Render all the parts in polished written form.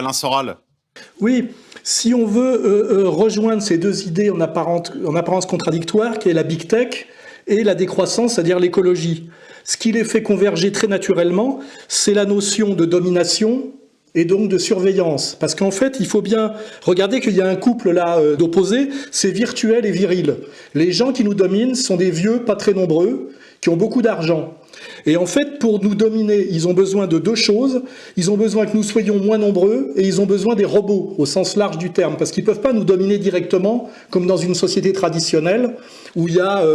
Alain Soral. Oui, si on veut rejoindre ces deux idées en apparence contradictoires, qui est la big tech et la décroissance, c'est-à-dire l'écologie, ce qui les fait converger très naturellement, c'est la notion de domination et donc de surveillance. Parce qu'en fait, il faut bien regarder qu'il y a un couple là d'opposés, c'est virtuel et viril. Les gens qui nous dominent sont des vieux pas très nombreux, qui ont beaucoup d'argent. Et en fait, pour nous dominer, ils ont besoin de deux choses. Ils ont besoin que nous soyons moins nombreux et ils ont besoin des robots, au sens large du terme, parce qu'ils ne peuvent pas nous dominer directement, comme dans une société traditionnelle, où il y a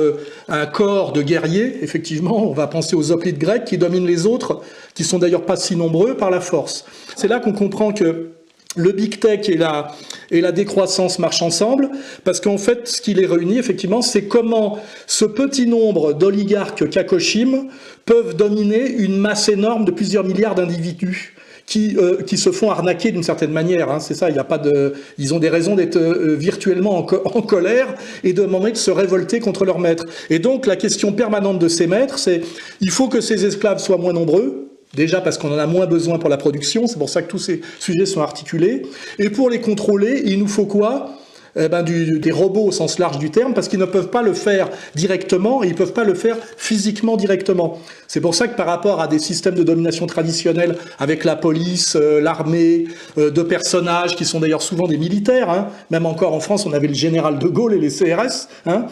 un corps de guerriers, effectivement, on va penser aux hoplites grecs, qui dominent les autres, qui sont d'ailleurs pas si nombreux, par la force. C'est là qu'on comprend que le big tech et la décroissance marchent ensemble, parce qu'en fait, ce qui les réunit, effectivement, c'est comment ce petit nombre d'oligarques kakoshim peuvent dominer une masse énorme de plusieurs milliards d'individus qui se font arnaquer d'une certaine manière. Hein, c'est ça, il n'y a pas de, ils ont des raisons d'être virtuellement en colère et de demander de se révolter contre leurs maîtres. Et donc, la question permanente de ces maîtres, c'est il faut que ces esclaves soient moins nombreux. Déjà parce qu'on en a moins besoin pour la production, c'est pour ça que tous ces sujets sont articulés. Et pour les contrôler, il nous faut quoi ? Des robots au sens large du terme, parce qu'ils ne peuvent pas le faire directement et ils ne peuvent pas le faire physiquement directement. C'est pour ça que par rapport à des systèmes de domination traditionnels avec la police, l'armée, de personnages qui sont d'ailleurs souvent des militaires, hein, même encore en France on avait le général de Gaulle et les CRS, hein,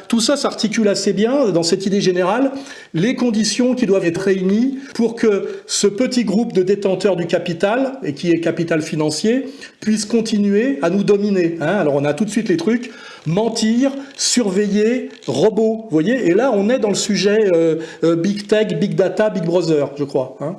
tout ça s'articule assez bien dans cette idée générale, les conditions qui doivent être réunies pour que ce petit groupe de détenteurs du capital, et qui est capital financier, puisse continuer à nous dominer. Hein. Alors on a tout de suite les trucs, mentir, surveiller, robot, vous voyez. Et là on est dans le sujet Big Tech, Big Data, Big Brother, je crois. Hein.